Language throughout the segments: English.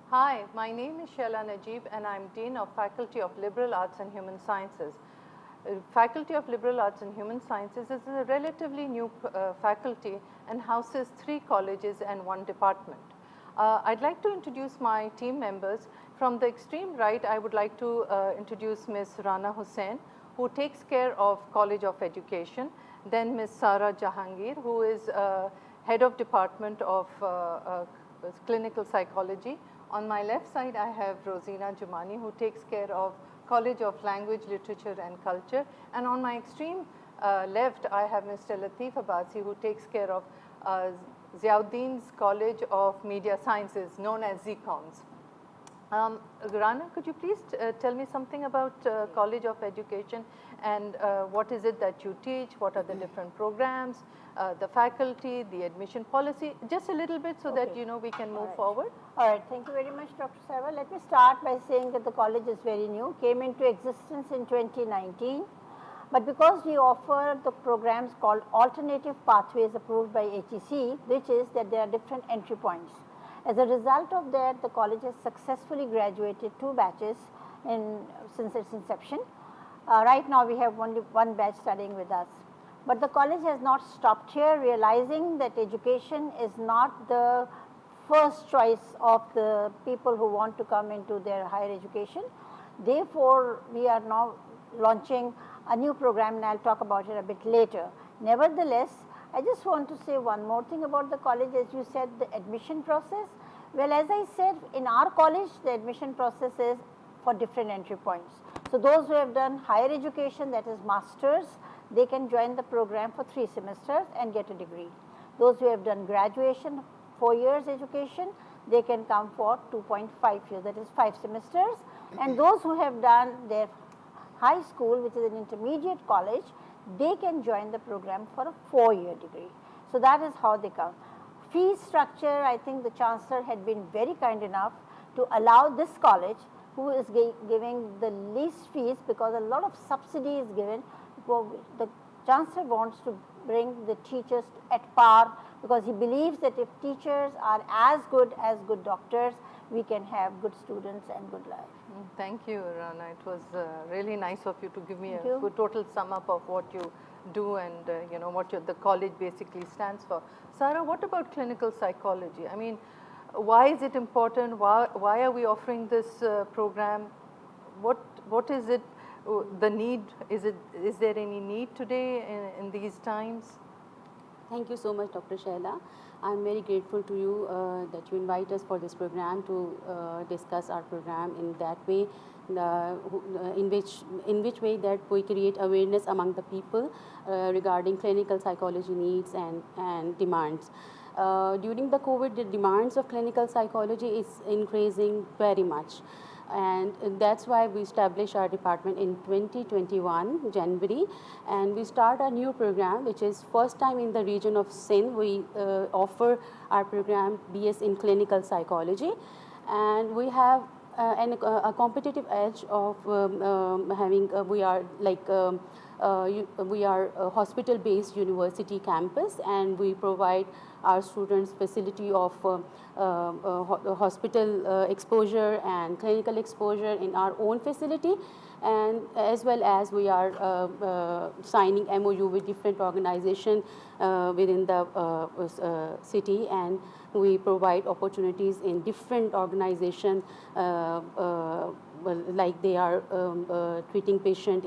Hi, my name is Shaila Najib and I'm Dean of Faculty of Liberal Arts and Human Sciences. Faculty of Liberal Arts and Human Sciences is a relatively new faculty and houses 3 colleges and 1 department. I'd like to introduce my team members. From the extreme right, I would like to introduce Ms. Rana Hussain, who takes care of College of Education. Then Ms. Sara Jahangir, who is Head of Department of Clinical Psychology. On my left side, I have Rosina Jumani, who takes care of College of Language, Literature and Culture. And on my extreme left, I have Mr. Latif Abbasi, who takes care of Ziauddin's College of Media Sciences, known as ZCOMS. Rana, could you please tell me something about College of Education and what is it that you teach, what are the different programs, the faculty, the admission policy, just a little bit so that we can move forward. All right, thank you very much, Dr. Saiva. Let me start by saying that the college is very new, came into existence in 2019. But because we offer the programs called alternative pathways approved by HEC, which is that there are different entry points. As a result of that, the college has successfully graduated 2 batches since its inception. Right now, we have only 1 batch studying with us. But the college has not stopped here, realizing that education is not the first choice of the people who want to come into their higher education. Therefore, we are now launching a new program, and I'll talk about it a bit later. Nevertheless, I just want to say one more thing about the college. As you said, the admission process. Well, as I said, in our college, the admission process is for different entry points. So those who have done higher education, that is masters, they can join the program for 3 semesters and get a degree. Those who have done graduation, 4 years education, they can come for 2.5 years, that is 5 semesters. And those who have done their high school, which is an intermediate college, they can join the program for a 4-year degree. So that is how they come. Fee structure, I think the Chancellor had been very kind enough to allow this college, who is giving the least fees, because a lot of subsidy is given. The Chancellor wants to bring the teachers at par, because he believes that if teachers are as good doctors, we can have good students and good life. Thank you, Rana. It was really nice of you to give me a good total sum up of what you do and what the college basically stands for. Sara, what about clinical psychology? I mean, why is it important? Why are we offering this program? What is it? The need? Is there any need today in these times? Thank you so much, Dr. Shaila. I'm very grateful to you that you invite us for this program to discuss our program in that way, in which way that we create awareness among the people regarding clinical psychology needs and demands. During the COVID, the demands of clinical psychology is increasing very much. And that's why we established our department in 2021 January, and we start a new program, which is first time in the region of Sindh. We offer our program BS in clinical psychology, and we have a competitive edge of having we are a hospital based university campus, and we provide our students facility of hospital exposure and clinical exposure in our own facility, and as well as we are signing MOU with different organizations within the city, and we provide opportunities in different organizations like they are treating patient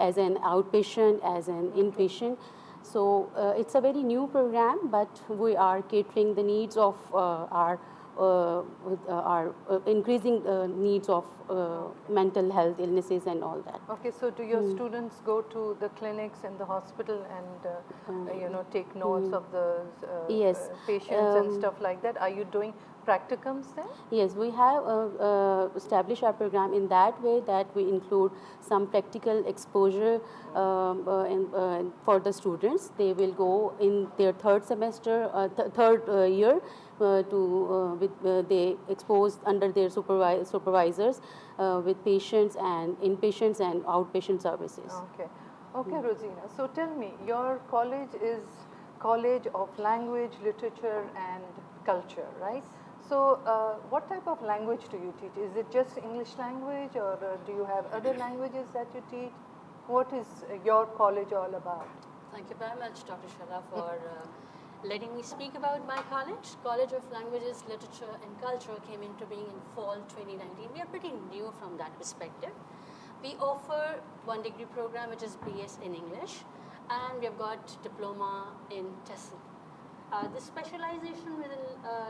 as an outpatient, as an inpatient. So it's a very new program, but we are catering the needs of our increasing needs of mental health illnesses and all that. Okay, so do your students go to the clinics and the hospital and take notes of the yes. Patients and stuff like that? Are you doing practicums then? Yes, we have established our program in that way, that we include some practical exposure for the students. They will go in their 3rd semester, 3rd year they exposed under their supervisors with patients and inpatients and outpatient services. Okay, Rosina. So tell me, your college is College of Language, Literature and Culture, right? So, what type of language do you teach? Is it just English language, or do you have other languages that you teach? What is your college all about? Thank you very much, Dr. Shara, for letting me speak about my college. College of Languages, Literature and Culture came into being in fall 2019. We are pretty new from that perspective. We offer one degree program, which is BS in English, and we have got diploma in TESOL. The specialization within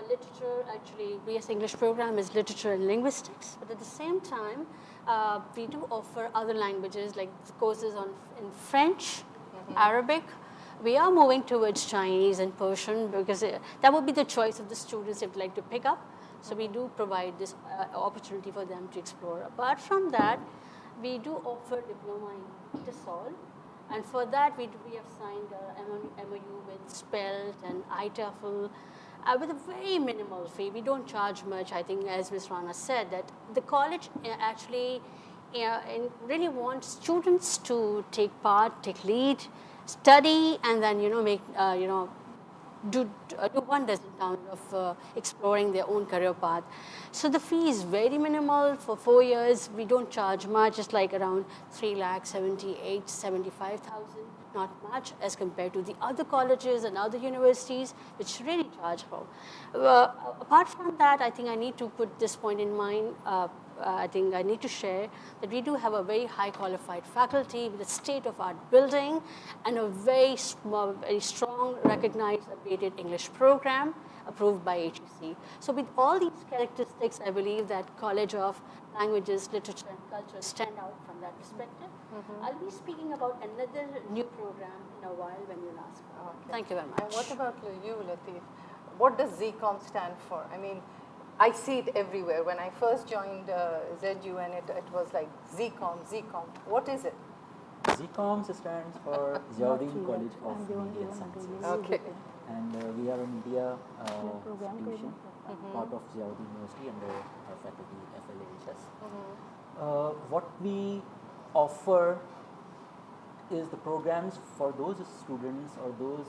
literature, actually, BS English program is literature and linguistics, but at the same time, we do offer other languages like courses in French, Arabic. We are moving towards Chinese and Persian because that would be the choice of the students if they like to pick up. So we do provide this opportunity for them to explore. Apart from that, we do offer diploma in TESOL. And for that, we have signed a MOU with SPELT and ITAFL with a very minimal fee. We don't charge much. I think, as Ms. Rana said, that the college actually really wants students to take part, take lead, study, and then make do wonders in terms of exploring their own career path. So the fee is very minimal. For 4 years, we don't charge much. It's like around 3,78,000-75,000. Not much as compared to the other colleges and other universities, which really charge for. Apart from that, I think I need to put this point in mind. I think I need to share that we do have a very high qualified faculty with a state-of-art building and a very strong, recognized, updated English program approved by HEC. So with all these characteristics, I believe that College of Languages, Literature and Culture stand out from that perspective. I'll be speaking about another new program in a while when you ask. Okay. Thank you very much. And what about you, Latif? What does ZCOM stand for? I mean, I see it everywhere. When I first joined ZU, and it was like ZCOM. What is it? ZCOM stands for Ziauddin College of Media Sciences. Okay. And we are a media institution, part of Ziauddin University under our faculty FLHS. What we offer is the programs for those students or those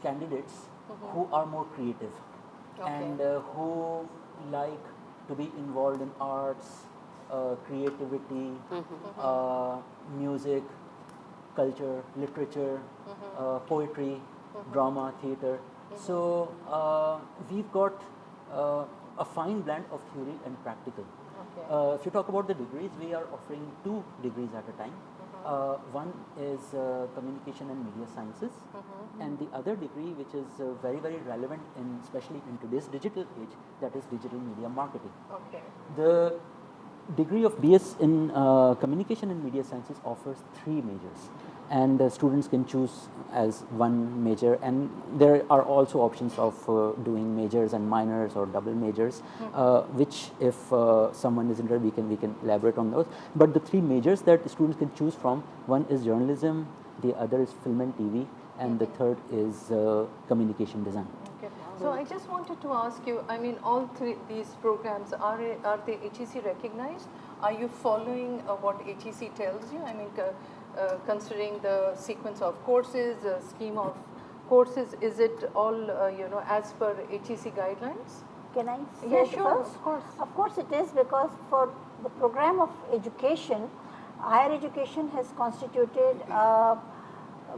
candidates who are more creative and who like to be involved in arts, creativity, music, culture, literature, poetry, drama, theatre. So we've got a fine blend of theory and practical. If you talk about the degrees, we are offering 2 degrees at a time. One is Communication and Media Sciences, and the other degree, which is very, very relevant, especially in today's digital age, that is Digital Media Marketing. The degree of BS in Communication and Media Sciences offers 3 majors, and students can choose as one major, and there are also options of doing majors and minors or double majors, which if someone is interested, we can elaborate on those. But the 3 majors that students can choose from, one is journalism, the other is film and TV, and the third is communication design. Okay. So I just wanted to ask you, I mean, all these programs, are they HEC recognized? Are you following what HEC tells you? I mean, considering the sequence of courses, the scheme of courses, is it all as per HEC guidelines? Can I say Yeah, it sure, first? of course. Of course it is, because for the program of education, higher education has constituted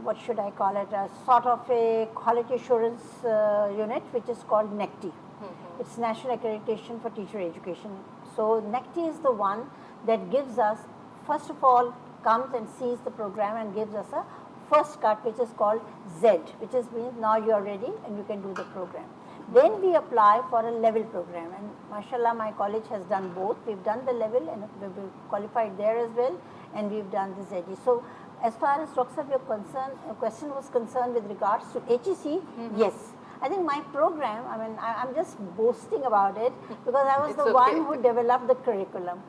what should I call it, a sort of a quality assurance unit, which is called NECTI. It's National Accreditation for Teacher Education. So NECTI is the one that gives us, first of all, comes and sees the program and gives us a first cut, which is called Z, which means now you are ready and you can do the program. Then we apply for a level program, and mashallah, my college has done both. We've done the level and we've qualified there as well, and we've done the ZE. So as far as Dr. Sir, your question was concerned with regards to HEC, yes. I think my program, I mean, I'm just boasting about it because I was the one who developed the curriculum.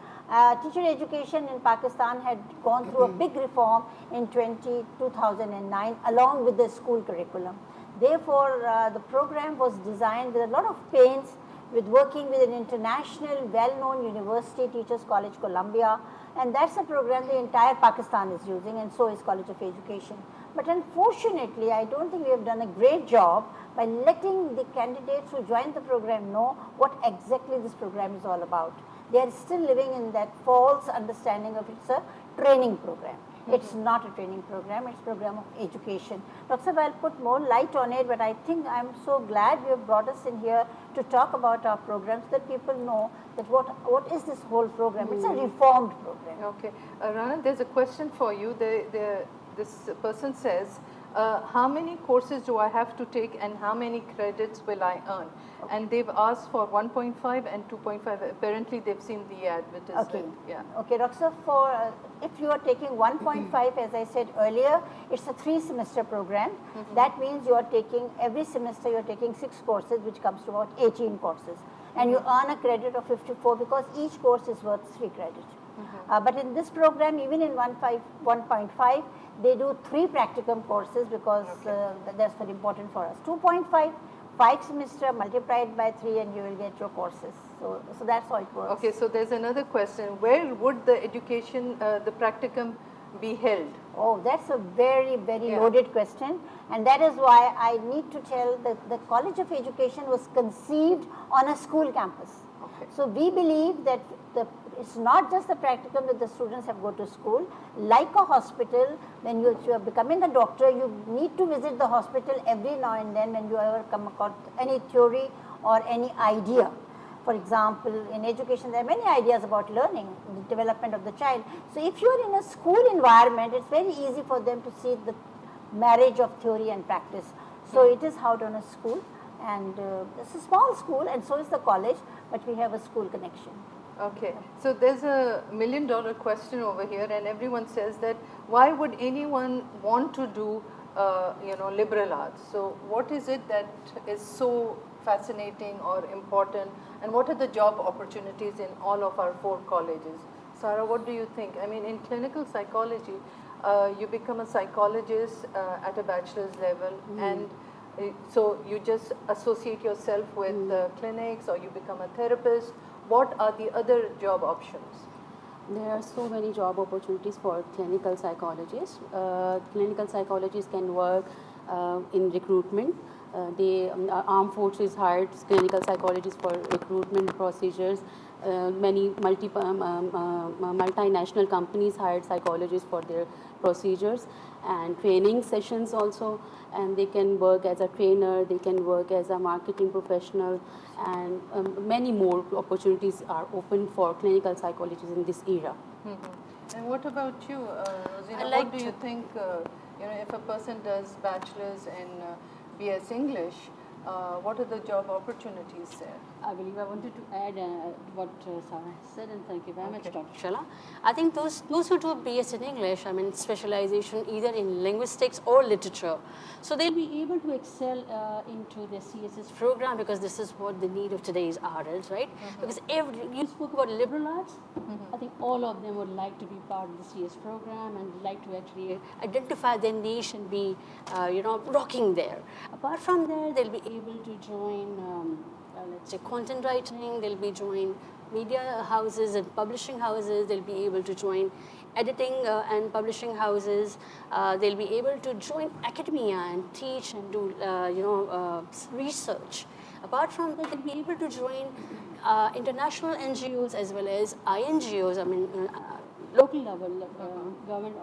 Teacher education in Pakistan had gone through a big reform in 2009 along with the school curriculum. Therefore, the program was designed with a lot of pains, with working with an international well-known university, Teachers College Columbia, and that's a program the entire Pakistan is using, and so is College of Education. But unfortunately, I don't think we have done a great job by letting the candidates who join the program know what exactly this program is all about. They are still living in that false understanding of it's a training program. It's not a training program, it's a program of education. Dr. Saib, I'll put more light on it, but I think I'm so glad you have brought us in here to talk about our programs, that people know that what is this whole program. It's a reformed program. Okay. Rana, there's a question for you. This person says, how many courses do I have to take and how many credits will I earn? Okay. And they've asked for 1.5 and 2.5. Apparently, they've seen the advertisement. Okay. Yeah. Okay, Dr. For if you are taking 1.5, as I said earlier, it's a 3-semester program. That means you are taking every semester you are taking 6 courses, which comes to about 18 courses, and you earn a credit of 54 because each course is worth 3 credits. But in this program, even in 1.5, they do 3 practicum courses because that's very important for us. 2.5, 5 semester multiplied by 3 and you will get your courses. So that's how it works. Okay, so there's another question. Where would the education, the practicum be held? Oh, that's a very, very loaded question, and that is why I need to tell that the College of Education was conceived on a school campus. Okay. So we believe that it's not just the practicum that the students have go to school. Like a hospital, when you are becoming a doctor, you need to visit the hospital every now and then when you ever come across any theory or any idea. For example, in education, there are many ideas about learning, the development of the child. So if you are in a school environment, it's very easy for them to see the marriage of theory and practice. So it is held on a school, and it's a small school, and so is the college, but we have a school connection. Okay, so there's a $1 million question over here, and everyone says that why would anyone want to do, liberal arts? So what is it that is so fascinating or important, and what are the job opportunities in all of our 4 colleges? Sarah, what do you think? I mean, in clinical psychology, you become a psychologist at a bachelor's level, and so you just associate yourself with clinics, or you become a therapist. What are the other job options? There are so many job opportunities for clinical psychologists. Clinical psychologists can work in recruitment. Armed forces hires clinical psychologists for recruitment procedures. Many multinational companies hire psychologists for their procedures and training sessions also, and they can work as a trainer, they can work as a marketing professional, and many more opportunities are open for clinical psychologists in this era. And what about you, Rosina? What do you think, if a person does bachelor's in BS English, what are the job opportunities there? I believe I wanted to add what Sarah said, and thank you very much, Dr. Shala. I think those who do BS in English, I mean specialization either in linguistics or literature, so they'll be able to excel into the CSS program, because this is what the need of today's adults, right? Because you spoke about liberal arts, I think all of them would like to be part of the CS program and like to actually identify their niche and be, rocking there. Apart from there, they'll be able to join let's say content writing, they'll be join media houses and publishing houses, they'll be able to join editing and publishing houses, they'll be able to join academia and teach and do research. Apart from that, they'll be able to join international NGOs as well as INGOs, I mean local level government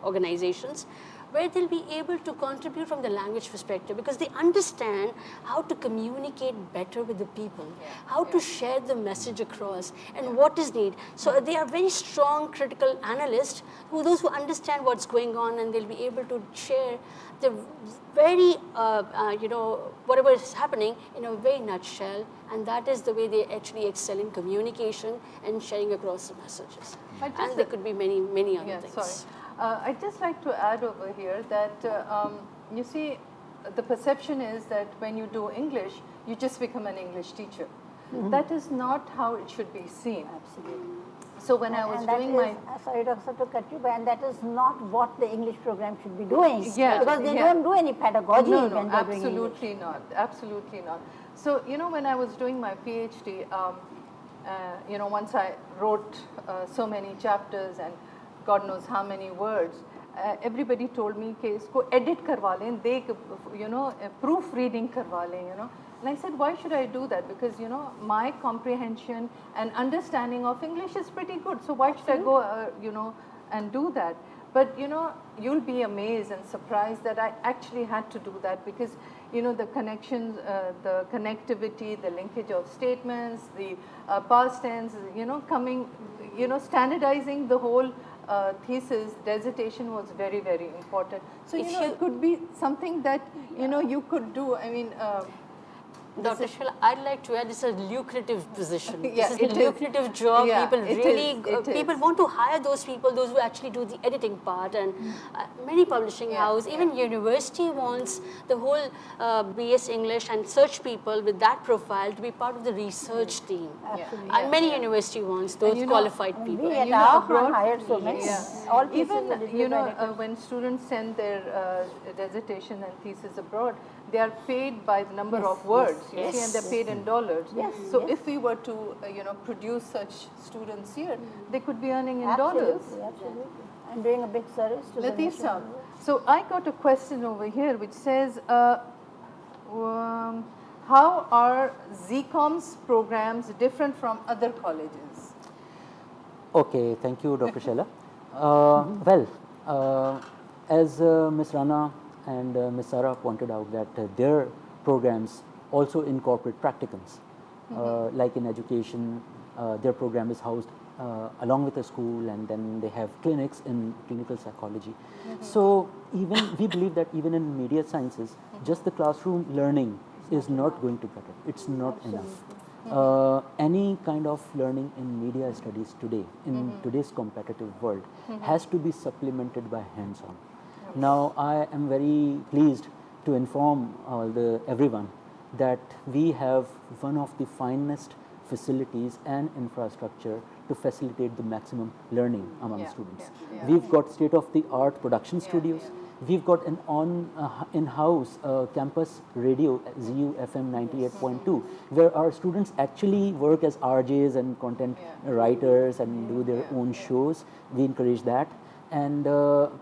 organizations, where they'll be able to contribute from the language perspective, because they understand how to communicate better with the people, how to share the message across, and what is needed. So they are very strong critical analysts, those who understand what's going on, and they'll be able to share the very, whatever is happening in a very nutshell, and that is the way they actually excel in communication and sharing across the messages. And there could be many, many other things. Sorry. I'd just like to add over here that, you see, the perception is that when you do English, you just become an English teacher. That is not how it should be seen. Absolutely. So when I was doing my... Sorry, Dr. to cut you, and that is not what the English program should be doing. Yeah, because they don't do any pedagogy No, when they're doing English. absolutely not. Absolutely not. So, when I was doing my PhD, once I wrote so many chapters and God knows how many words, everybody told me कि इसको edit करवा लें, देख, you know, proof reading करवा लें, you know. And I said, why should I do that? Because, you know, my comprehension and understanding of English is pretty good. So why should I go, you know, and do that? But, you know, you'll be amazed and surprised that I actually had to do that because, you know, the connections, the connectivity, the linkage of statements, the past tense, you know, coming, you know, standardizing the whole thesis, dissertation was very, very important. So, you know, it could be something that, you know, you could do. I mean, Dr. Sheila, I'd like to add, this is a lucrative position. Yeah, This is a lucrative job. Yeah, People it really, is, it people is. want to hire those people, those who actually do the editing part. And many publishing house, even university wants the whole BS English and search people with that profile to be part of the research team. Absolutely. And many university wants those you know, qualified people. We at you know, our abroad- hired so many. All places even, that you know, editors. when students send their dissertation and thesis abroad, they are paid by the number of words, you see, and they're paid in dollars. Yes, So yes. if we were to, you know, produce such students here, they could be earning in Absolutely, dollars. absolutely. And doing a big service to the Latif nation. Saab, so I got a question over here which says, how are ZCOM's programs different from other colleges? Okay, thank you, Dr. Sheila. Well, as Ms. Rana and Ms. Sara pointed out that their programs also incorporate practicums. Like in education, their program is housed along with a school, and then they have clinics in clinical psychology. So even we believe that even in media sciences, just the classroom learning is not going to cut it. It's not enough. Any kind of learning in media studies today, in today's competitive world, has to be supplemented by hands-on. Now, I am very pleased to inform everyone that we have one of the finest facilities and infrastructure to facilitate the maximum learning among students. We've got state-of-the-art production studios. We've got an in-house campus radio, ZU FM 98.2, where our students actually work as RJs and content writers and do their own shows. We encourage that. And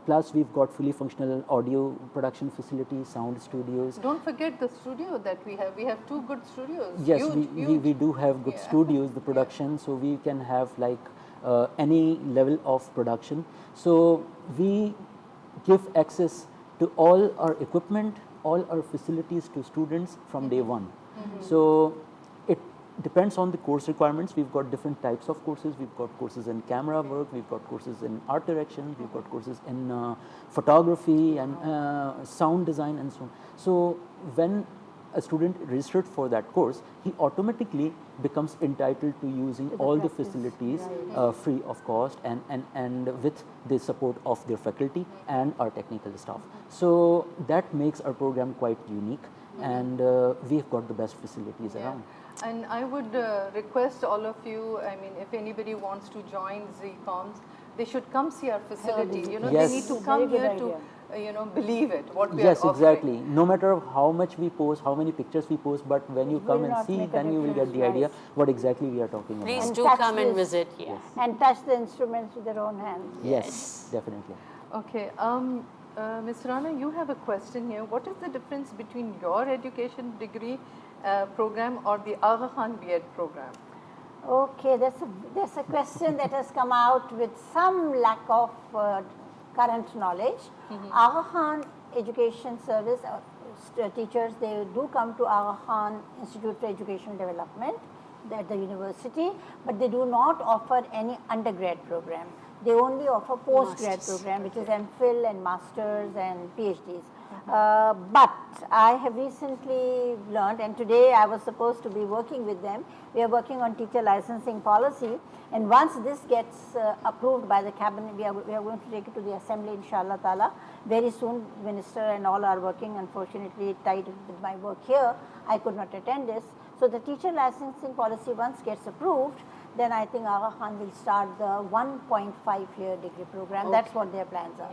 plus we've got fully functional audio production facilities, sound studios. Don't forget the studio that we have. We have 2 good studios. Yes, Huge, we do have good studios, the production, so we can have like any level of production. So we give access to all our equipment, all our facilities to students from day one. So it depends on the course requirements. We've got different types of courses. We've got courses in camera work, we've got courses in art direction, we've got courses in photography and sound design and so on. So when a student registered for that course, he automatically becomes entitled to using all the facilities free of cost and with the support of their faculty and our technical staff. So that makes our program quite unique, and we've got the best facilities around. And I would request all of you, I mean, if anybody wants to join ZCOMs, they should come see our facility. You know, Yes. they need to Very come good here idea. to, you know, believe it, what we Yes, are offering. exactly. No matter how much we post, how many pictures we post, but when you It come will and not see, make a then you will get the difference, idea right. what exactly we are talking about. Please And do touch come and this. visit. Yeah. And touch the instruments with their own hands. Yes, definitely. Okay, Ms. Rana, you have a question here. What is the difference between your education degree program or the Aga Khan B.Ed program? Okay, that's a question that has come out with some lack of current knowledge. Aga Khan Education Service teachers, they do come to Aga Khan Institute for Educational Development at the university, but they do not offer any undergrad program. They only offer postgrad program, which is MPhil and masters and PhDs. But I have recently learned, and today I was supposed to be working with them. We are working on teacher licensing policy, and once this gets approved by the cabinet, we are going to take it to the assembly, inshallah ta'ala. Very soon, minister and all are working. Unfortunately, tied with my work here, I could not attend this. So the teacher licensing policy once gets approved, then I think Aga Khan will start the 1.5-year degree program. That's what their plans are.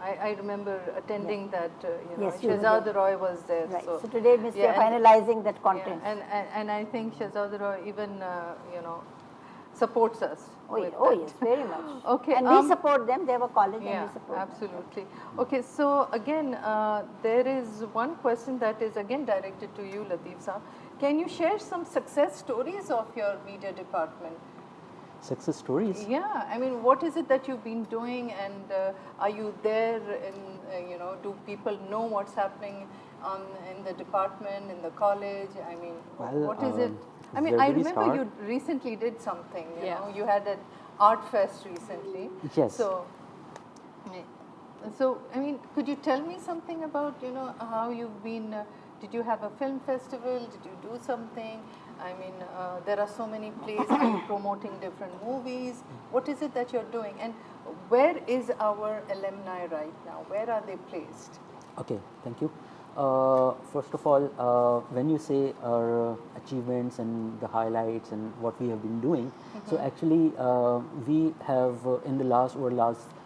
I remember attending that, you know, Yes, you were Shehzad Roy was there. Right. So, So today, Miss, we are and- finalizing that content. and I think Shehzad Roy even, you know, supports us. with Oh that. yes, very much. Okay, And we support them. They have a college and Yeah, we support them. absolutely. Okay, so again, there is one question that is again directed to you, Latif Saab. Can you share some success stories of your media department? Success stories. Yeah, I mean, what is it that you've been doing, and are you there? In do people know what's happening in the department, in the college? I mean, Well, what is it? I mean, where I do we remember start? you recently did something. Yeah. You had an art fest recently. Yes. So, I mean, could you tell me something about how you've been? Did you have a film festival? Did you do something? I mean, there are so many plays. Are you promoting different movies? What is it that you're doing? And where is our alumni right now? Where are they placed? Okay, thank you. First of all, when you say our achievements and the highlights and what we have been doing, so actually we have in the last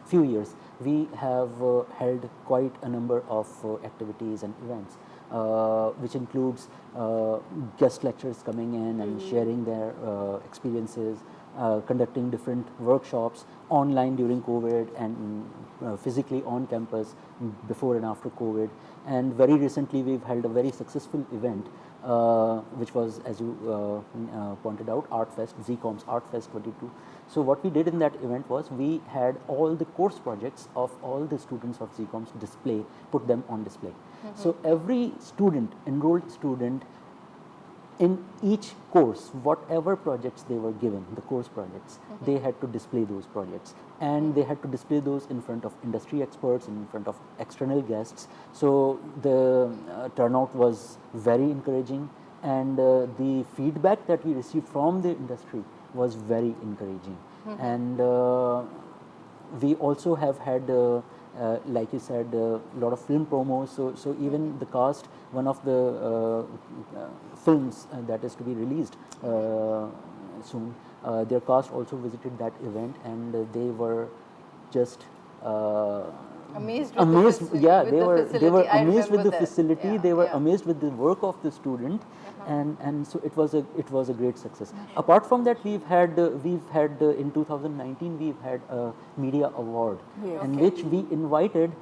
few years, we have held quite a number of activities and events, which includes guest lecturers coming in and sharing their experiences, conducting different workshops online during COVID and physically on campus before and after COVID. And very recently we've held a very successful event which was, as you pointed out, Art Fest, ZCOM's Art Fest 22. So what we did in that event was we had all the course projects of all the students of ZCOM's put them on display. So every student, enrolled student, in each course, whatever projects they were given, the course projects, they had to display those projects, and they had to display those in front of industry experts, in front of external guests. So the turnout was very encouraging, and the feedback that we received from the industry was very encouraging. And we also have had like you said, a lot of film promos. So even the cast, one of the films that is to be released soon, their cast also visited that event, and they were just Amazed. Yeah, they were I amazed with remember the that. facility. Yeah, They were yeah. amazed with the work of the student, and so it was a great success. Apart from that, we've had in 2019 we've had a media award, in which we invited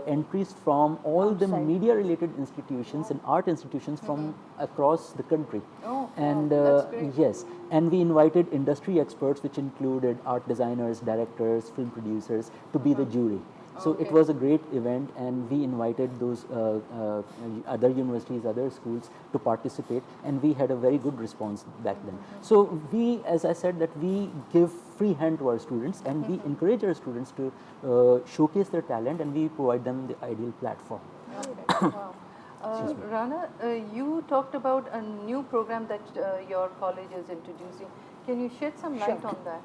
entries from all the media related institutions and art institutions from across the country. Oh, And wow, that's great. yes, and we invited industry experts, which included art designers, directors, film producers, to be the jury. So it was a great event, and we invited those other universities, other schools to participate, and we had a very good response back then. So we, as I said, that we give free hand to our students, and we encourage our students to showcase their talent, and we provide them the ideal platform. Okay, wow. Rana, you talked about a new program that your college is introducing. Can you shed some light on that?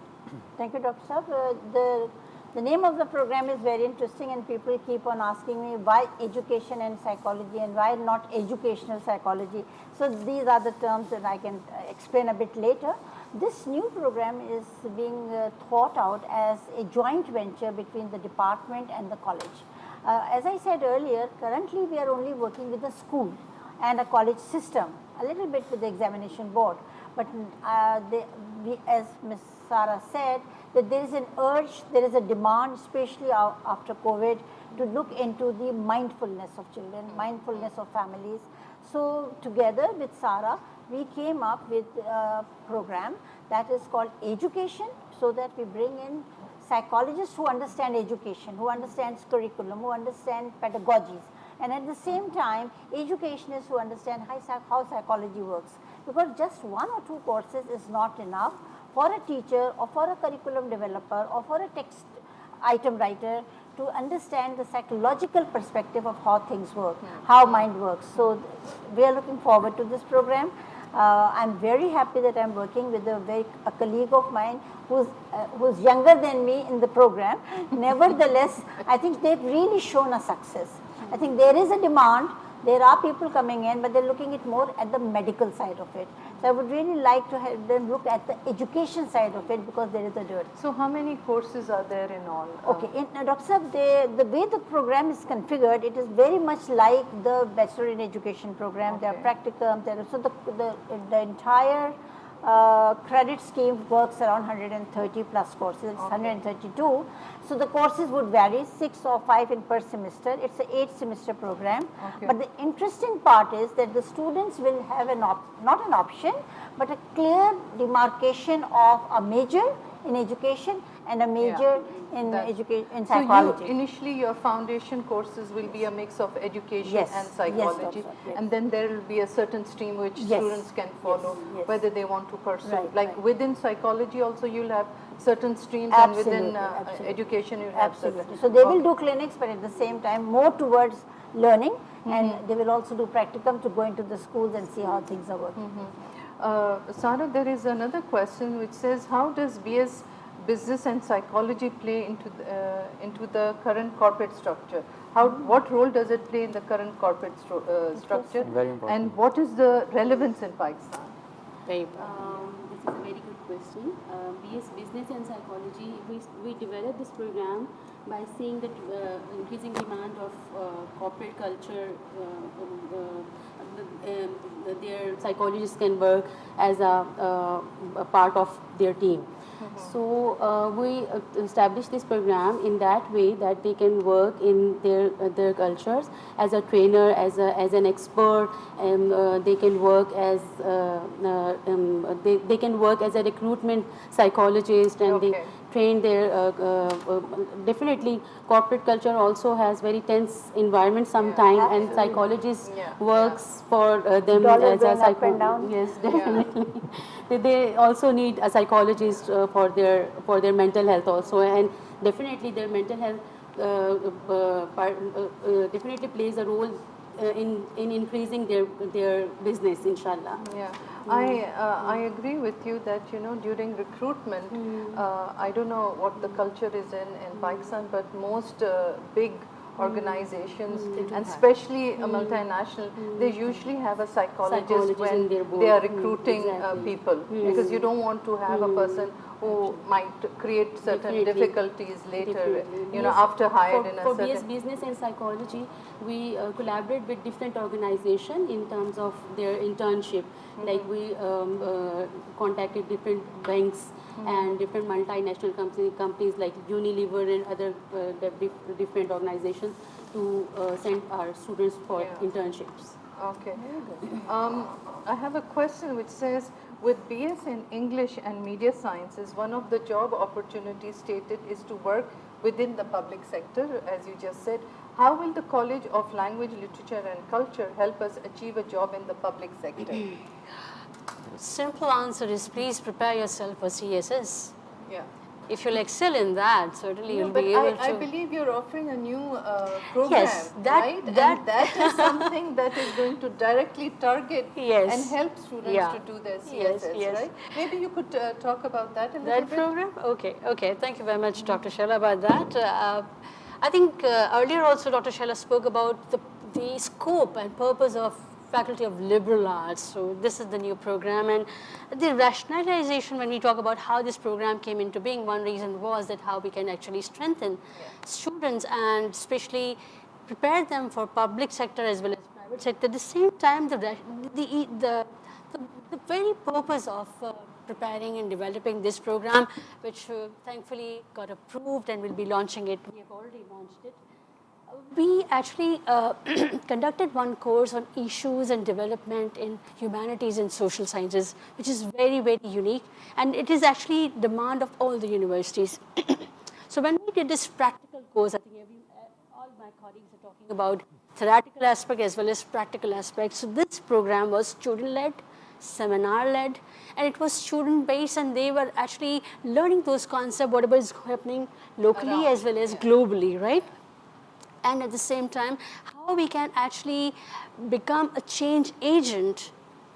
Thank you, Dr. Saab. The name of the program is very interesting, and people keep on asking me why education and psychology and why not educational psychology. So these are the terms that I can explain a bit later. This new program is being thought out as a joint venture between the department and the college. As I said earlier, currently we are only working with the school and a college system, a little bit with the examination board. But as Ms. Sarah said, that there is an urge, there is a demand, especially after COVID, to look into the mindfulness of children, mindfulness of families. So together with Sarah, we came up with a program that is called Education, so that we bring in psychologists who understand education, who understands curriculum, who understand pedagogies, and at the same time, educationists who understand how psychology works. Because just one or two courses is not enough for a teacher or for a curriculum developer or for a text item writer to understand the psychological perspective of how things work, how mind works. So we are looking forward to this program. I'm very happy that I'm working with a colleague of mine who's younger than me in the program. Nevertheless, I think they've really shown a success. I think there is a demand. There are people coming in, but they're looking at more at the medical side of it. So I would really like to have them look at the education side of it, because there is a dearth. So how many courses are there in all? Okay, Dr. Saab, the way the program is configured, it is very much like the Bachelor in Education program. Okay. There are practicum, so the entire credit scheme works around 130 plus courses, it's 132. So the courses would vary, 6 or 5 in per semester. It's an 8-semester program. Okay. But the interesting part is that the students will have not an option, but a clear demarcation of a major in education and a major in psychology. So initially your foundation courses will be a mix of education Yes, and yes, psychology, Doctor, yes. and then there will be a certain stream which Yes, students can follow, yes. whether they want to pursue. Right, Like right. within psychology also you'll have certain streams, Absolutely, and within absolutely. education you'll have certain. Absolutely. So they will do clinics, but at the same time more towards learning, and they will also do practicum to go into the schools and see how things are working. Sarah, there is another question which says, how does BS Business and Psychology play into the current corporate structure? What role does it play in the current corporate structure? Very important. And what is the relevance in Pakistan? This is a very good question. BS Business and Psychology, we developed this program by seeing the increasing demand of corporate culture. Their psychologists can work as a part of their team. So we established this program in that way that they can work in their cultures as a trainer, as an expert, and they can work as they can work as a recruitment psychologist, and Okay. they train their definitely corporate culture also has very tense environment sometime, and absolutely. psychologist Yeah, works for them Dollar as a going up and down. Yes, definitely. They also need a psychologist for their mental health also, and definitely their mental health definitely plays a role in increasing their business, inshallah. Yeah, I agree with you that during recruitment, I don't know what the culture is in Pakistan, but most big organizations, and especially a multinational, they usually have a psychologist Psychologist when in their board. they are recruiting Exactly. people, because you don't want to have a person who might create certain Definitely. difficulties later, Definitely. you know, Yes. after hired in a For certain. BS Business and Psychology, we collaborate with different organizations in terms of their internship. Like we contacted different banks and different multinational companies like Unilever and other different organizations to send our students for Yeah. internships. Okay. I have a question which says, with BS in English and Media Sciences, one of the job opportunities stated is to work within the public sector, as you just said. How will the College of Language, Literature and Culture help us achieve a job in the public sector? Simple answer is, please prepare yourself for CSS. Yeah. If you'll excel in that, certainly No, you'll but be able to. I believe you're offering a new program, Yes, that- right? that- And that is something that is going to directly target Yes. and help students Yeah. to do their Yes, CSS, yes. right? Maybe you could talk about that a little That bit. program? Okay. Thank you very much, Dr. Shella, about that. I think earlier also Dr. Shella spoke about the scope and purpose of Faculty of Liberal Arts. So this is the new program, and the rationalization when we talk about how this program came into being, one reason was that how we can actually strengthen students and especially prepare them for public sector as well as private sector. At the same time, the very purpose of preparing and developing this program, which thankfully got approved and will be launching it. We have already launched it. We actually conducted one course on issues and development in humanities and social sciences, which is very, very unique, and it is actually demand of all the universities. So when we did this practical course, I think all my colleagues are talking about theoretical aspect as well as practical aspects. So this program was student-led, seminar-led, and it was student-based, and they were actually learning those concepts, whatever is happening locally as well as globally, right? And at the same time, how we can actually become a change agent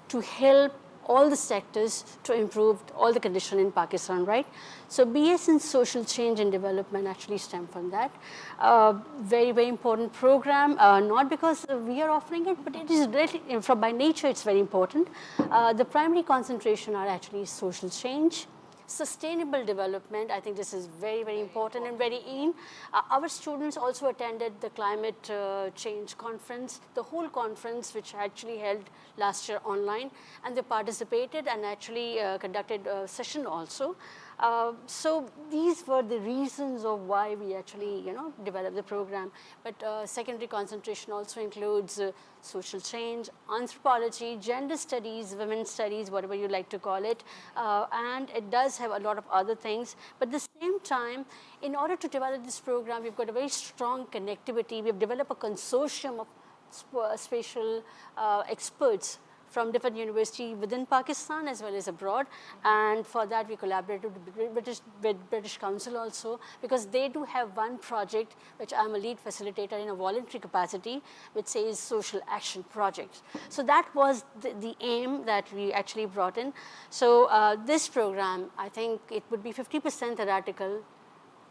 to help all the sectors to improve all the condition in Pakistan, right? So BS in Social Change and Development actually stem from that. Very, very important program, not because we are offering it, but it is really, by nature it's very important. The primary concentration are actually social change, sustainable development. I think this is very, very important and very in. Our students also attended the climate change conference, the whole conference, which actually held last year online, and they participated and actually conducted a session also. So these were the reasons of why we actually, developed the program. But secondary concentration also includes social change, anthropology, gender studies, women's studies, whatever you like to call it, and it does have a lot of other things. But at the same time, in order to develop this program, we've got a very strong connectivity. We've developed a consortium of spatial experts from different universities within Pakistan as well as abroad, and for that we collaborated with British Council also, because they do have one project which I'm a lead facilitator in a voluntary capacity, which says social action project. So that was the aim that we actually brought in. So this program, I think it would be 50% theoretical,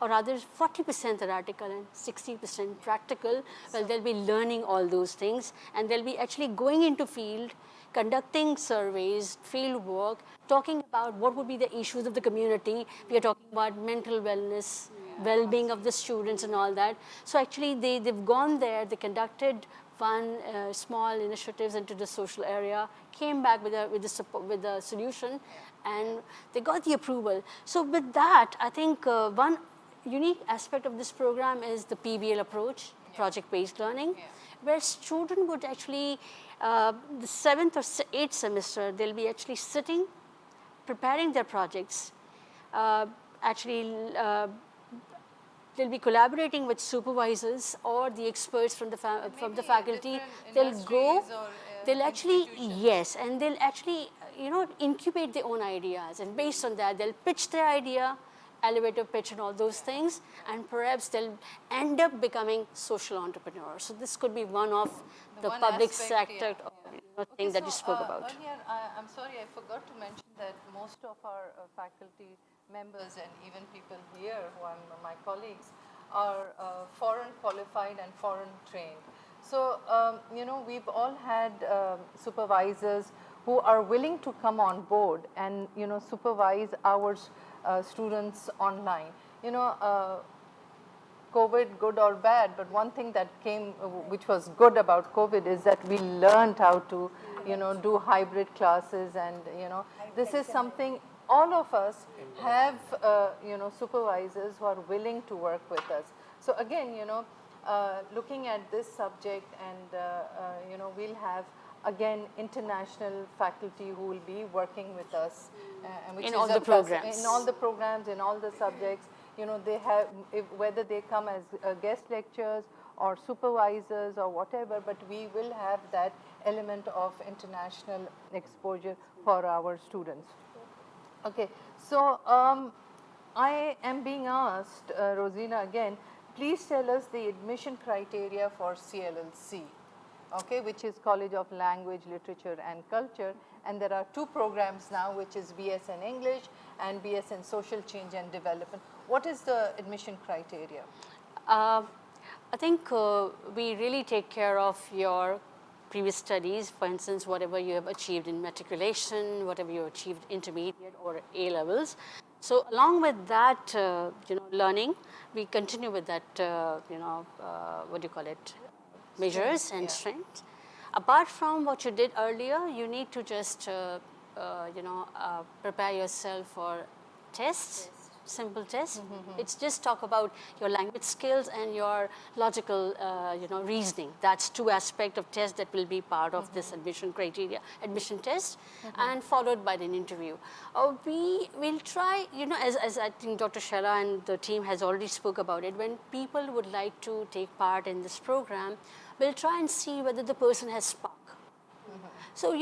or rather 40% theoretical and 60% practical. Well, they'll be learning all those things, and they'll be actually going into field, conducting surveys, field work, talking about what would be the issues of the community. We are talking about mental wellness, well-being of the students and all that. So actually they've gone there, they conducted one small initiatives into the social area, came back with a solution, and they got the approval. So with that, I think one unique aspect of this program is the PBL approach, project-based learning, where student would actually, the 7th or 8th semester, they'll be actually sitting, preparing their projects. They'll be collaborating with supervisors or the experts from the faculty. They'll go, they'll actually, yes, and they'll actually, incubate their own ideas, and based on that, they'll pitch their idea, elevator pitch and all those things, and perhaps they'll end up becoming social entrepreneurs. So this could be one of the public sector thing that you spoke about. Earlier, I'm sorry, I forgot to mention that most of our faculty members and even people here who are my colleagues are foreign qualified and foreign trained. So, we've all had supervisors who are willing to come on board and, supervise our students online. COVID, good or bad, but one thing that came, which was good about COVID, is that we learned how to, do hybrid classes, and, this is something all of us have, supervisors who are willing to work with us. So again, looking at this subject, and, we'll have again international faculty who will be working with us. Which in all the programs. In all the programs, in all the subjects. They have, whether they come as guest lecturers or supervisors or whatever, but we will have that element of international exposure for our students. Okay, so I am being asked, Rosina again, please tell us the admission criteria for CLLC, okay, which is College of Language, Literature and Culture, and there are 2 programs now, which is BS in English and BS in Social Change and Development. What is the admission criteria? I think we really take care of your previous studies, for instance, whatever you have achieved in matriculation, whatever you achieved intermediate or A levels. So along with that, learning, we continue with that, what do you call it, measures and strengths. Apart from what you did earlier, you need to just, prepare yourself for tests. Simple test. It's just talk about your language skills and your logical, reasoning. That's 2 aspects of test that will be part of this admission criteria, admission test, and followed by an interview. We will try, as I think Dr. Shaila and the team has already spoke about it, when people would like to take part in this program, we'll try and see whether the person has spark. So,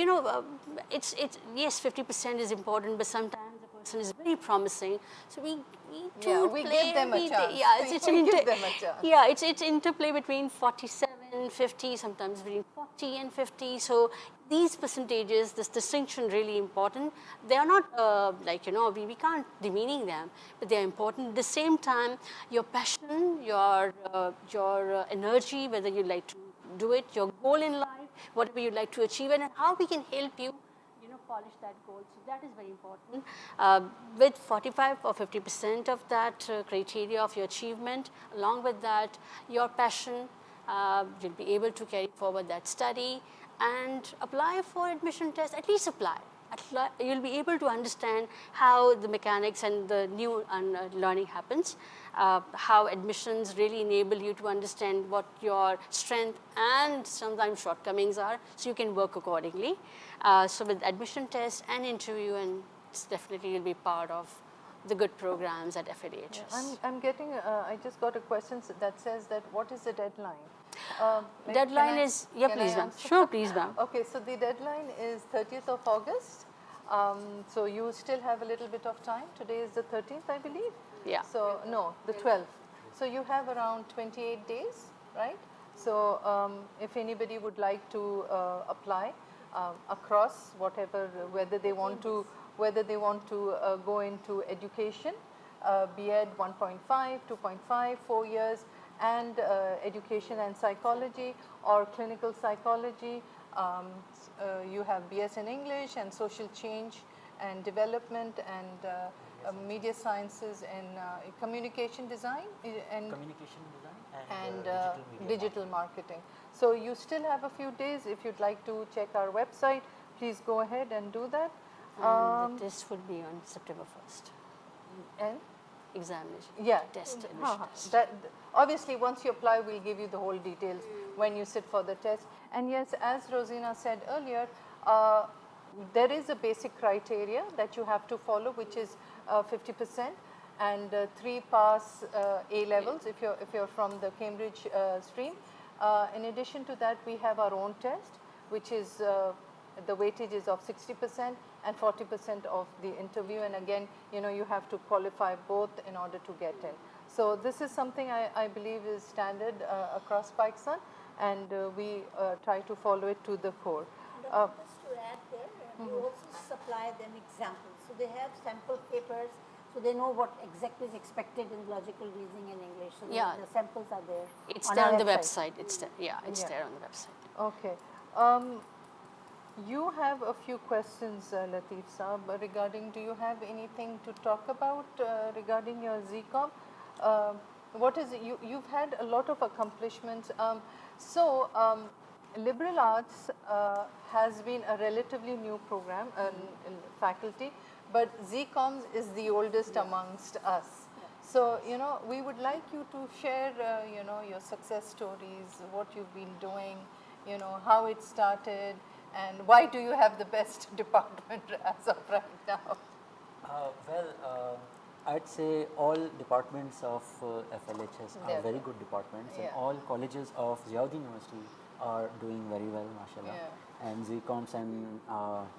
it's yes, 50% is important, but sometimes person is very promising, so we give them a chance. It's interplay between 47, 50, sometimes between 40 and 50. So these percentages, this distinction, really important. They are not we can't demeaning them, but they are important. At the same time, your passion, your energy, whether you like to do it, your goal in life, whatever you like to achieve, and how we can help you, polish that gold. So that is very important. With 45 or 50% of that criteria of your achievement, along with that, your passion, you'll be able to carry forward that study and apply for admission test, at least apply. You'll be able to understand how the mechanics and the new learning happens, how admissions really enable you to understand what your strength and sometimes shortcomings are, so you can work accordingly. So with admission test and interview, and it's definitely you'll be part of the good programs at FADHS. I'm getting, I just got a question that says that what is the deadline? Deadline is, yeah, can I please ma'am. answer? Sure, please ma'am. Okay, so the deadline is 30th of August. So you still have a little bit of time. Today is the 13th, I believe. Yeah. So no, the 12th. So you have around 28 days, right? So if anybody would like to apply across whatever, whether they want to go into education, B.Ed 1.5, 2.5, 4 years, and education and psychology or clinical psychology. You have BS in English and social change and development and media sciences and communication design and Communication design and digital digital media marketing. So you still have a few days. If you'd like to check our website, please go ahead and do that. And the test would be on September 1st. And Examination. yeah, Test, admission Uh-huh. test. Obviously, once you apply, we'll give you the whole details when you sit for the test. And yes, as Rosina said earlier, there is a basic criteria that you have to follow, which is 50% and 3 pass A levels if you're from the Cambridge stream. In addition to that, we have our own test, which is the weightage is of 60% and 40% of the interview, and again, you have to qualify both in order to get in. So this is something I believe is standard across Pakistan, and we try to follow it to the core. Just to add there, we also supply them examples. So they have sample papers, so they know what exactly is expected in logical reasoning and English. So Yeah. the samples are there. It's on there our on the website. It's there. Yeah, it's Yeah. there on the website. Okay. You have a few questions, Lateef Saab, regarding, do you have anything to talk about regarding your ZCOM? What is it? You've had a lot of accomplishments. Liberal arts has been a relatively new program in faculty, but ZCOMs is the oldest amongst us. So, we would like you to share, your success stories, what you've been doing, how it started, and why do you have the best department as of right now? I'd say all departments of FLHS are They're very good. good departments, Yeah. and all colleges of Ziauddin University are doing very well, mashallah. Yeah. And ZCOMs, and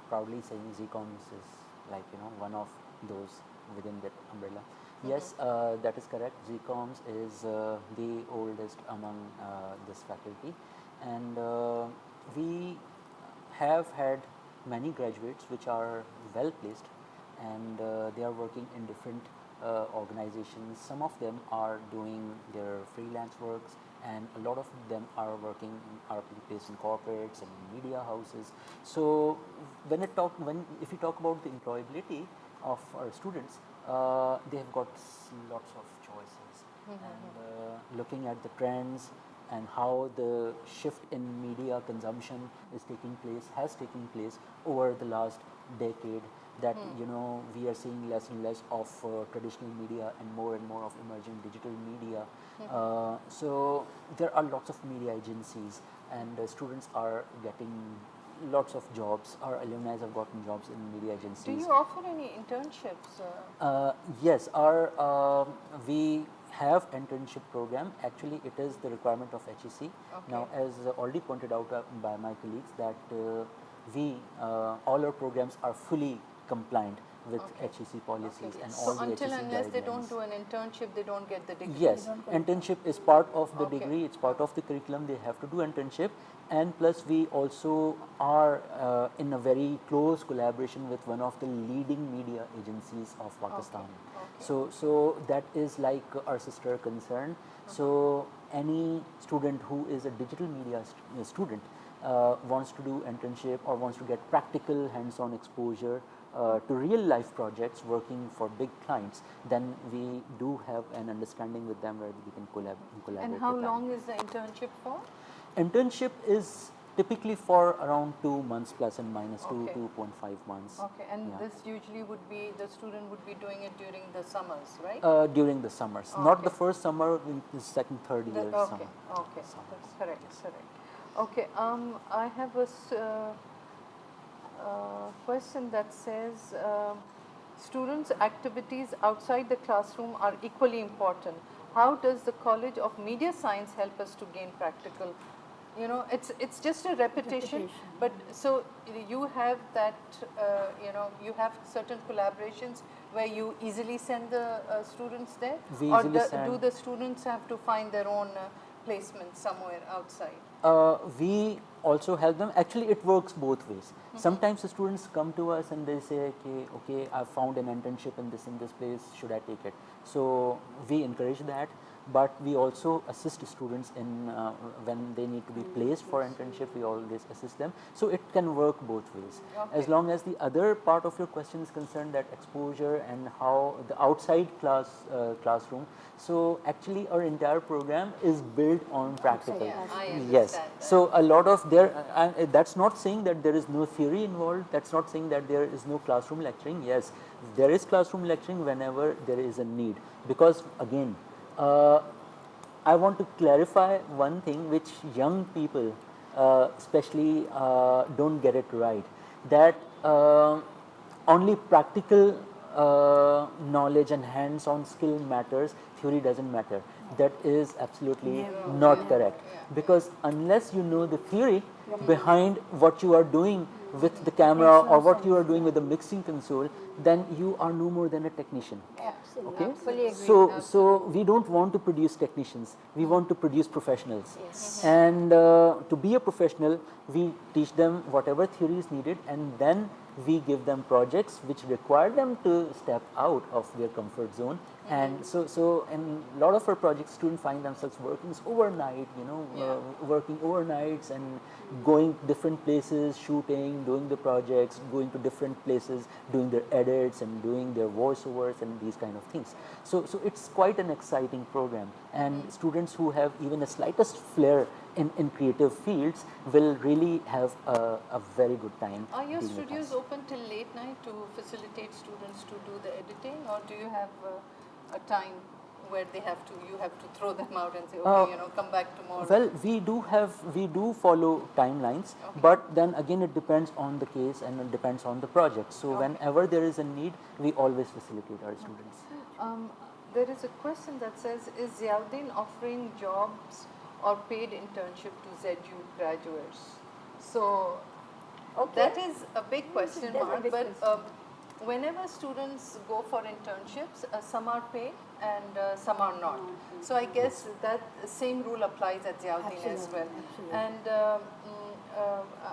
proudly saying ZCOMs is like one of those within that umbrella. Yes, that is correct. ZCOMs is the oldest among this faculty, and we have had many graduates which are well placed, and they are working in different organizations. Some of them are doing their freelance works, and a lot of them are working, are placed in corporates and media houses. So if you talk about the employability of our students, they have got lots of choices, and looking at the trends and how the shift in media consumption has taken place over the last decade, that we are seeing less and less of traditional media and more of emerging digital media. So there are lots of media agencies, and students are getting lots of jobs. Our alumni have gotten jobs in media agencies. Do you offer any internships? Yes, we have internship program. Actually, it is the requirement of HEC. Now, as already pointed out by my colleagues, that all our programs are fully compliant with HEC policies and all So the until HEC unless they guidelines. don't do an internship, they don't get the degree. Yes, internship is part of the Okay. degree, it's part of the curriculum, they have to do internship, and plus we also are in a very close collaboration with one of the leading media agencies of Pakistan. So that is like our sister concern. So any student who is a digital media student, wants to do internship or wants to get practical hands-on exposure to real life projects working for big clients, then we do have an understanding with them where we can collaborate. And how with them. long is the internship for? Internship is typically for around 2 months plus and minus Okay. 2.5 months. Okay, and Yeah. this usually would be, the student would be doing it during the summers, right? During the summers, Oh, not okay. the first summer, in the second, third year Okay, summer. okay, Summers. that's correct, correct. Okay, I have a question that says, students' activities outside the classroom are equally important. How does the College of Media Science help us to gain practical? You know, it's just a repetition, but so you have that, you have certain collaborations where you easily send the students there? We Or easily do send- the students have to find their own placement somewhere outside? We also help them. Actually, it works both ways. Sometimes the students come to us and they say, okay, I found an internship in this place, should I take it? So we encourage that, but we also assist students in when they need to be placed for internship, we always assist them. So it can work both ways. Okay. As long as the other part of your question is concerned, that exposure and how the outside classroom. So actually our entire program is built on practical. Yeah, I understand Yes. that. So a lot of that's not saying that there is no theory involved. That's not saying that there is no classroom lecturing. Yes, there is classroom lecturing whenever there is a need. Because again, I want to clarify one thing which young people, especially, don't get it right. That only practical knowledge and hands-on skill matters, theory doesn't matter. That is absolutely not correct. Because unless you know the theory behind what you are doing with the camera or what you are doing with the mixing console, then you are no more than a technician. Absolutely. Okay? Fully agree. So we don't want to produce technicians, we want to produce professionals. Yes. And to be a professional, we teach them whatever theory is needed, and then we give them projects which require them to step out of their comfort zone. And so in a lot of our projects, students find themselves working overnight, working overnights and going different places, shooting, doing the projects, going to different places, doing their edits and doing their voiceovers and these kind of things. So it's quite an exciting program, and students who have even the slightest flair in creative fields will really have a very good time. Are your dealing with studios us. open till late night to facilitate students to do the editing, or do you have a time where you have to throw them out and say, okay, come back tomorrow? Well, we do follow timelines, but then again it depends on the case and it depends on the project. So whenever there is a need, we always facilitate our students. There is a question that says, is Ziauddin offering jobs or paid internship to ZU graduates? So that is a big question That's a mark, big but question. whenever students go for internships, some are paid and some are not. So I guess that same rule applies at Ziauddin as well. Absolutely. And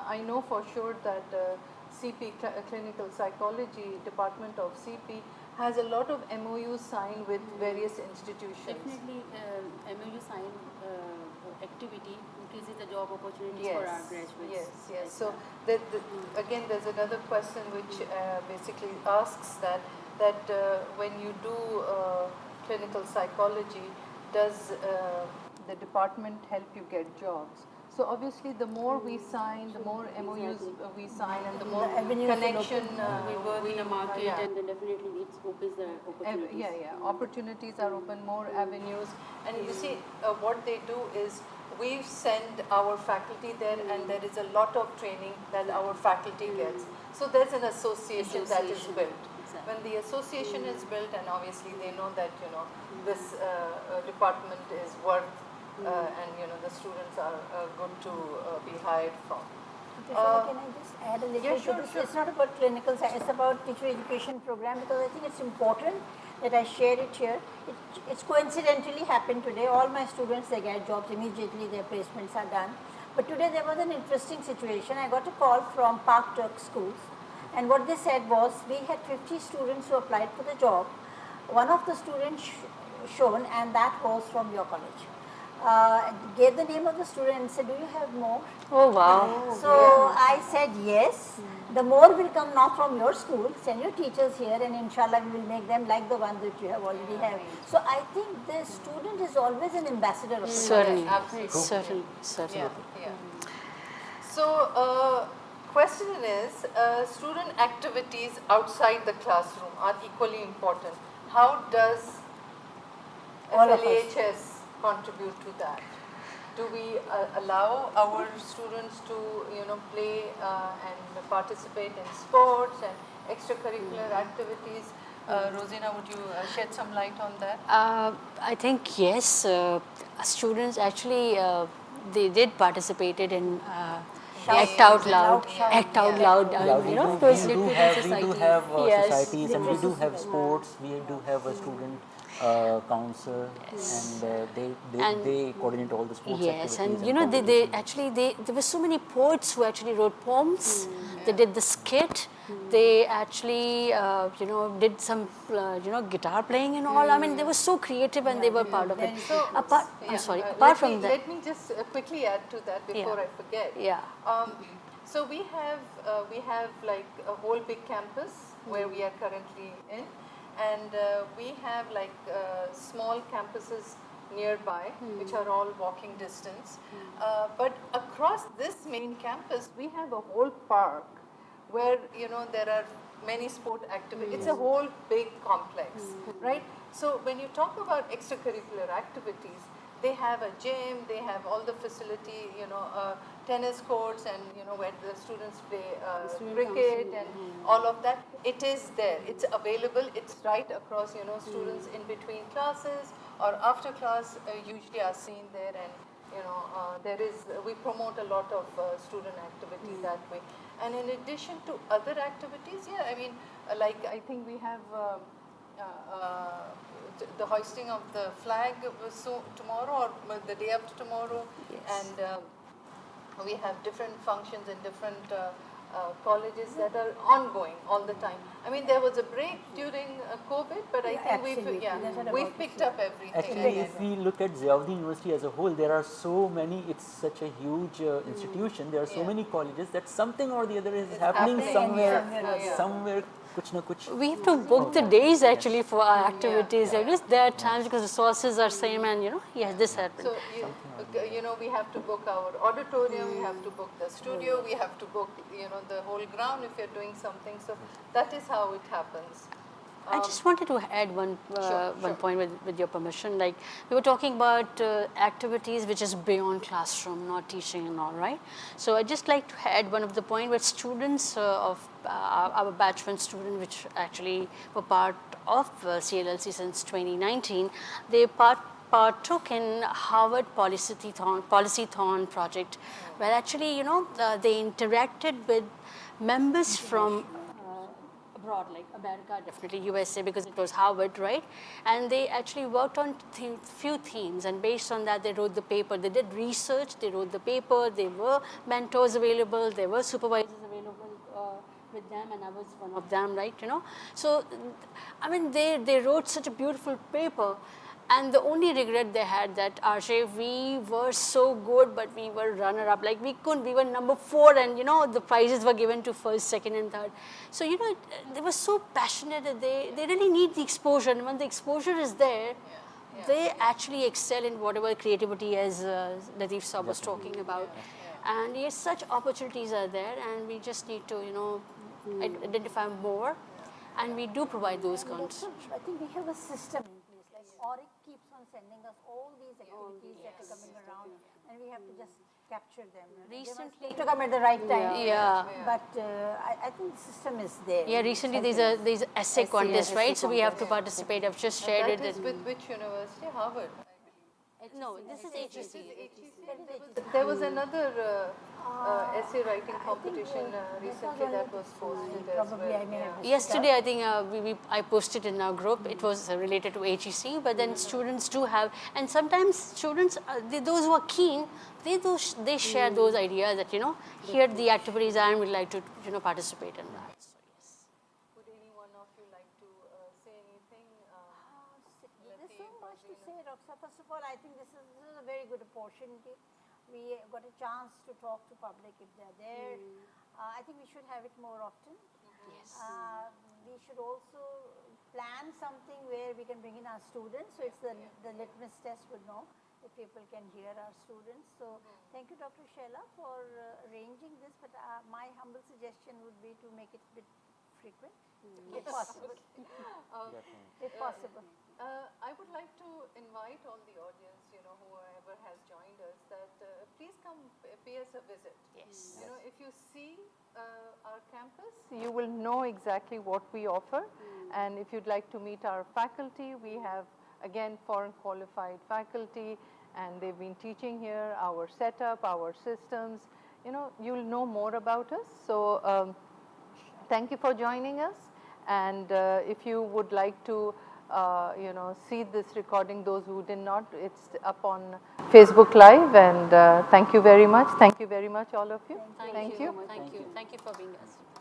I know for sure that CP, Clinical Psychology Department of CP, has a lot of MOUs signed with various institutions. Definitely, MOU sign activity increases the job opportunities for our graduates. Yes. So again, there's another question which basically asks that when you do clinical psychology, does the department help you get jobs? So obviously, the more we sign, the more MOUs we sign, and the more avenues will connection We work in a market, yeah. and then definitely it opens the opportunities. Opportunities are open, more avenues. And you see, what they do is we send our faculty there, and there is a lot of training that our faculty gets. So there's an association that is Association, built. exactly. When the association is built, and obviously they know that this department is worth, and the students are good to be hired from. Can I just add a little yeah, to sure, this? sure. It's not about clinical science, it's about teacher education program, because I think it's important that I share it here. It's coincidentally happened today. All my students, they get jobs immediately, their placements are done. But today there was an interesting situation. I got a call from Park Turk schools, and what they said was, we had 50 students who applied for the job. One of the students shown, and that was from your college. gave the name of the student and said, do you have more? Oh, wow. So I said yes. The more will come not from your school, send your teachers here and inshallah we will make them like the ones that you have already have. So I think the student is always an ambassador of the Certainly, absolutely. certainly, certainly. Yeah, yeah. So, question is, student activities outside the classroom are equally important. How does All of us. FLHS contribute to that? Do we allow our students to, play and participate in sports and extracurricular activities? Rosina, would you shed some light on that? I think yes, students actually they did participated in act out loud, act out loud. Yeah, we do have Yes. societies, and we do have sports. We do have a student council, and they coordinate all the sports Yes, activities. and they actually there were so many poets who actually wrote poems. They did the skit. They actually did some guitar playing and all. I mean, they were so creative and they were part of it. Apart, I'm sorry. Apart from that, let me just quickly add to that before I forget. Yeah. So we have like a whole big campus where we are currently in, and we have like small campuses nearby which are all walking distance. But across this main campus, we have a whole park where there are many sport activities. It's a whole big complex, right? So when you talk about extracurricular activities, they have a gym, they have all the facility, tennis courts, and where the students play cricket and all of that. It is there. It's available. It's right across. Students in between classes or after class usually are seen there, and we promote a lot of student activity that way. And in addition to other activities, I mean, like I think we have the hoisting of the flag tomorrow or the day after tomorrow, and we have different functions in different colleges that are ongoing all the time. I mean, there was a break during COVID, but I think we've picked up everything. Actually, if we look at Ziauddin University as a whole, there are so many, it's such a huge institution, there are so many colleges that something or the other is happening somewhere, kuch na kuch. We have to book the days actually for our activities. I guess there are times because resources are same, and yes, this happened. So we have to book our auditorium, we have to book the studio, we have to book the whole ground if you're doing something. So that is how it happens. I just wanted to add one point with your permission. Like we were talking about activities which is beyond classroom, not teaching and all, right? So I just like to add one of the point where students of our batch one student, which actually were part of CLLC since 2019, they partook in Harvard Policython project, where actually they interacted with members from abroad, like America, definitely USA, because it was Harvard, right? And they actually worked on few themes, and based on that, they wrote the paper. They did research, they wrote the paper, there were mentors available, there were supervisors available with them, and I was one of them, right? So, I mean, they wrote such a beautiful paper. And the only regret they had that, Arshay, we were so good, but we were runner-up. Like we were number 4, and the prizes were given to first, second, and third. So they were so passionate that they really need the exposure. And when the exposure is there, they actually excel in whatever creativity, as Latif Saab was talking about. And yes, such opportunities are there, and we just need to identify more, and we do provide those content. I think we have a system in place. Like Auric keeps on sending us all these activities that are coming around, and we have to just capture them. Recently, to come at the right time. Yeah. But I think the system is there. Yeah, recently there's a essay contest, right? So we have to participate. I've just shared That it. is with which university? Harvard. No, this is HEC. There was another essay writing competition recently that was posted as well. Yesterday, I think I posted in our group. It was related to HEC, but then students do have, and sometimes students, those who are keen, they share those ideas that here the activities are, and would like to participate in that. So yes. Would any one of you like to say anything? This so much to say, Roxa. First of all, I think this is a very good opportunity. We got a chance to talk to public if they're there. I think we should have it more often. Yes. We should also plan something where we can bring in our students, so it's the litmus test would know if people can hear our students. So thank you, Dr. Sheila, for arranging this, but my humble suggestion would be to make it a bit frequent, if possible. If possible. I would like to invite all the audience, whoever has joined us, that please come pay us a visit. Yes. If you see our campus, you will know exactly what we offer. And if you'd like to meet our faculty, we have, again, foreign qualified faculty, and they've been teaching here, our setup, our systems. You'll know more about us. So thank you for joining us. And if you would like to see this recording, those who did not, it's up on Facebook Live. And thank you very much. Thank you very much, all of you. Thank you. you. Thank you for being us.